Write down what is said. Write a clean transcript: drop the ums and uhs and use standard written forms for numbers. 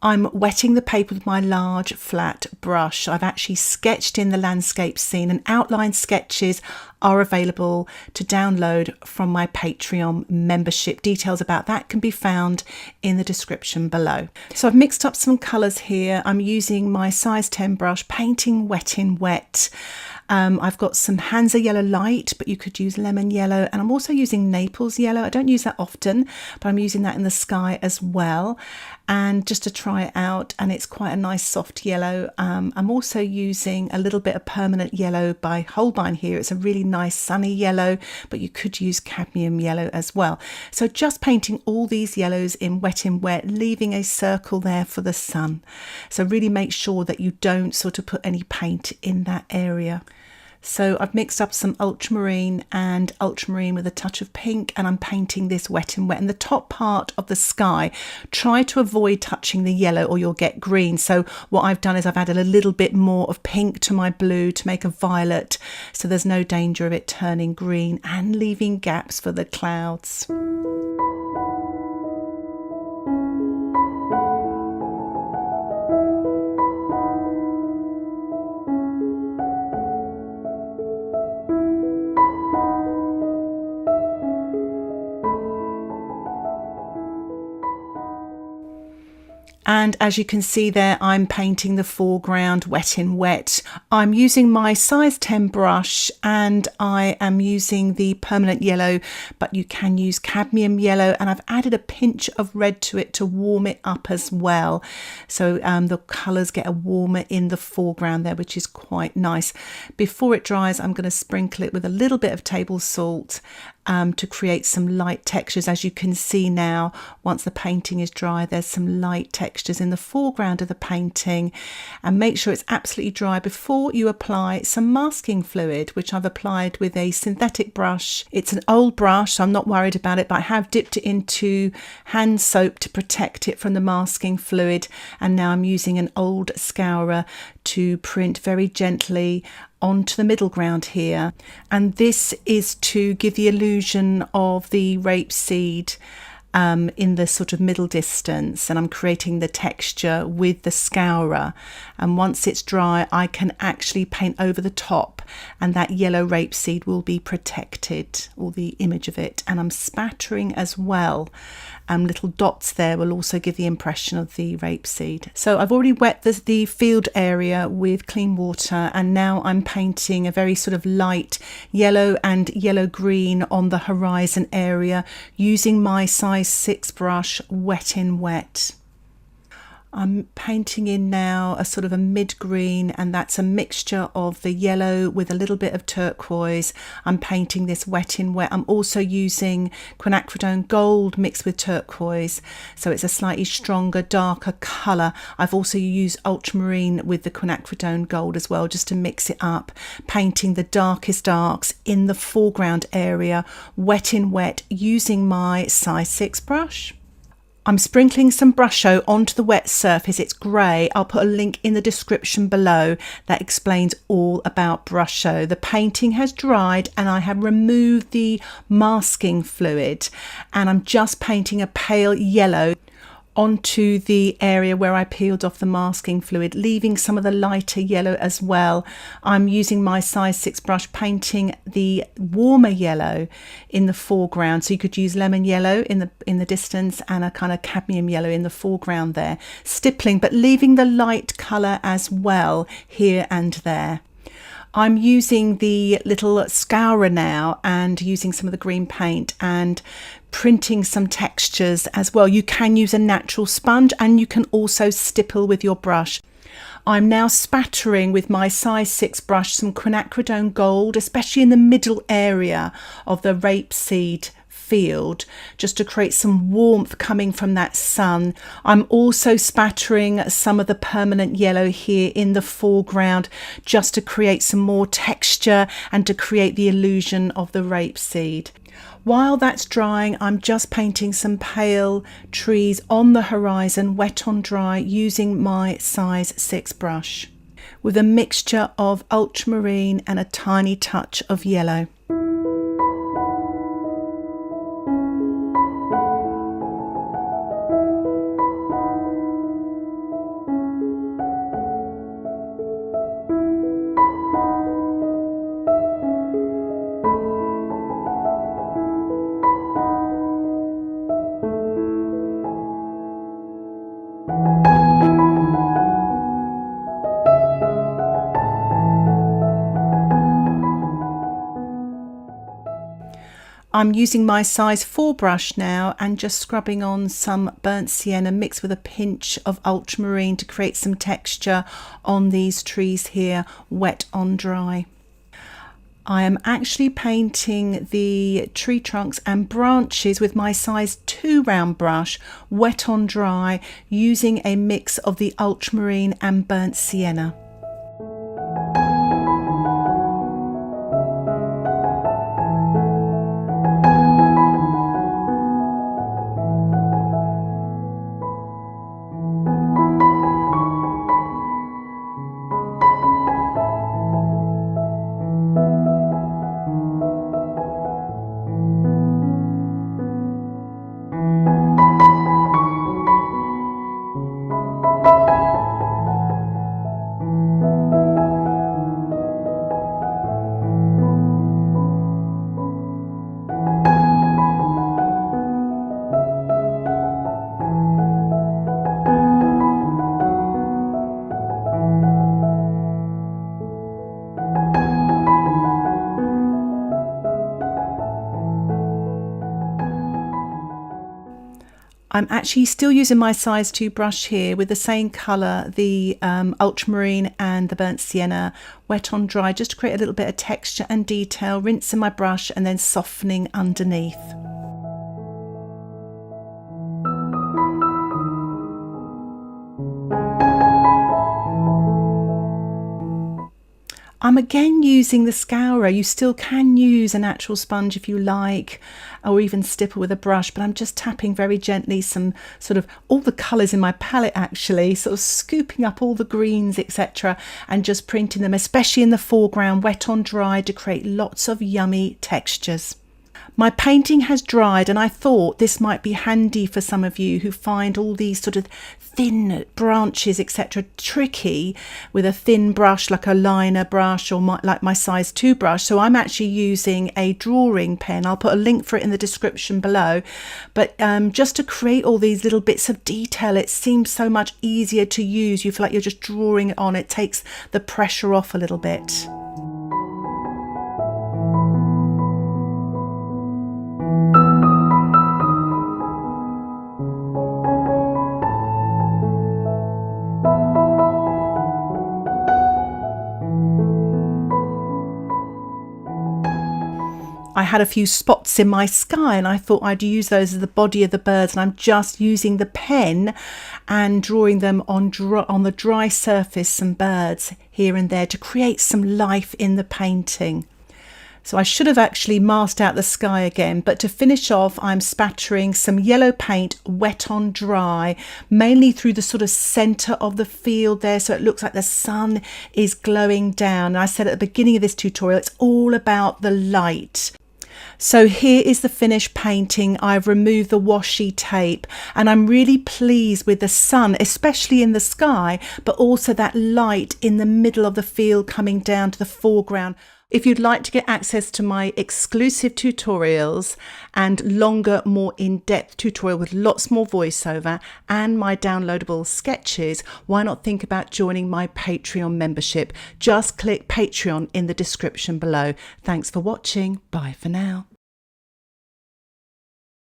I'm wetting the paper with my large flat brush. I've actually sketched in the landscape scene, and outline sketches are available to download from my Patreon membership. Details about that can be found in the description below. So I've mixed up some colours here. I'm using my size 10 brush, painting wet in wet. I've got some Hansa yellow light, but you could use lemon yellow, and I'm also using Naples yellow. I don't use that often, but I'm using that in the sky as well, and just to try it out, and it's quite a nice soft yellow. I'm also using a little bit of permanent yellow by Holbein here. It's a really nice sunny yellow, but you could use cadmium yellow as well. So just painting all these yellows in wet, leaving a circle there for the sun. So really make sure that you don't sort of put any paint in that area. So I've mixed up some ultramarine and ultramarine with a touch of pink, and I'm painting this wet in wet. And the top part of the sky, try to avoid touching the yellow or you'll get green. So what I've done is I've added a little bit more of pink to my blue to make a violet, so there's no danger of it turning green, and leaving gaps for the clouds. And as you can see there, I'm painting the foreground wet in wet. I'm using my size 10 brush, and I am using the permanent yellow, but you can use cadmium yellow, and I've added a pinch of red to it to warm it up as well. So the colours get a warmer in the foreground there, which is quite nice. Before it dries, I'm going to sprinkle it with a little bit of table salt to create some light textures. As you can see now, once the painting is dry, there's some light textures in the foreground of the painting. And make sure it's absolutely dry before you apply some masking fluid, which I've applied with a synthetic brush. It's an old brush, so I'm not worried about it, but I have dipped it into hand soap to protect it from the masking fluid. And now I'm using an old scourer to print very gently onto the middle ground here, and this is to give the illusion of the rapeseed in the sort of middle distance, and I'm creating the texture with the scourer. And once it's dry, I can actually paint over the top, and that yellow rapeseed will be protected, or the image of it. And I'm spattering as well. Little dots there will also give the impression of the rapeseed. So I've already wet the field area with clean water, and now I'm painting a very sort of light yellow and yellow green on the horizon area using my size 6 brush wet in wet. I'm painting in now a sort of a mid-green, and that's a mixture of the yellow with a little bit of turquoise. I'm painting this wet in wet. I'm also using Quinacridone gold mixed with turquoise, so it's a slightly stronger, darker colour. I've also used ultramarine with the Quinacridone gold as well, just to mix it up, painting the darkest darks in the foreground area, wet in wet, using my size 6 brush. I'm sprinkling some Brusho onto the wet surface. It's grey. I'll put a link in the description below that explains all about Brusho. The painting has dried, and I have removed the masking fluid, and I'm just painting a pale yellow onto the area where I peeled off the masking fluid, leaving some of the lighter yellow as well. I'm using my size 6 brush, painting the warmer yellow in the foreground. So you could use lemon yellow in the distance, and a kind of cadmium yellow in the foreground there, stippling, but leaving the light colour as well here and there. I'm using the little scourer now, and using some of the green paint and printing some textures as well. You can use a natural sponge, and you can also stipple with your brush. I'm now spattering with my size 6 brush some Quinacridone gold, especially in the middle area of the rapeseed field, just to create some warmth coming from that sun. I'm also spattering some of the permanent yellow here in the foreground, just to create some more texture and to create the illusion of the rapeseed. While that's drying, I'm just painting some pale trees on the horizon, wet on dry, using my size 6 brush with a mixture of ultramarine and a tiny touch of yellow. I'm using my size 4 brush now and just scrubbing on some burnt sienna mixed with a pinch of ultramarine to create some texture on these trees here, wet on dry. I am actually painting the tree trunks and branches with my size 2 round brush, wet on dry, using a mix of the ultramarine and burnt sienna. I'm actually still using my size 2 brush here with the same colour, the ultramarine and the burnt sienna, wet on dry, just to create a little bit of texture and detail, rinsing my brush and then softening underneath. I'm again using the scourer. You still can use a natural sponge if you like, or even stipple with a brush, but I'm just tapping very gently some sort of all the colours in my palette, actually, sort of scooping up all the greens, etc., and just printing them, especially in the foreground, wet on dry, to create lots of yummy textures. My painting has dried, and I thought this might be handy for some of you who find all these sort of thin branches, etc., tricky with a thin brush like a liner brush or like my size 2 brush. So I'm actually using a drawing pen. I'll put a link for it in the description below. But just to create all these little bits of detail, it seems so much easier to use. You feel like you're just drawing it on. It takes the pressure off a little bit. I had a few spots in my sky and I thought I'd use those as the body of the birds, and I'm just using the pen and drawing them on the dry surface, some birds here and there to create some life in the painting. So I should have actually masked out the sky again, but to finish off, I'm spattering some yellow paint wet on dry, mainly through the sort of centre of the field there, so it looks like the sun is glowing down. And I said at the beginning of this tutorial, it's all about the light. So here is the finished painting. I've removed the washi tape and I'm really pleased with the sun, especially in the sky, but also that light in the middle of the field coming down to the foreground. If you'd like to get access to my exclusive tutorials and longer, more in-depth tutorial with lots more voiceover and my downloadable sketches, why not think about joining my Patreon membership? Just click Patreon in the description below. Thanks for watching. Bye for now.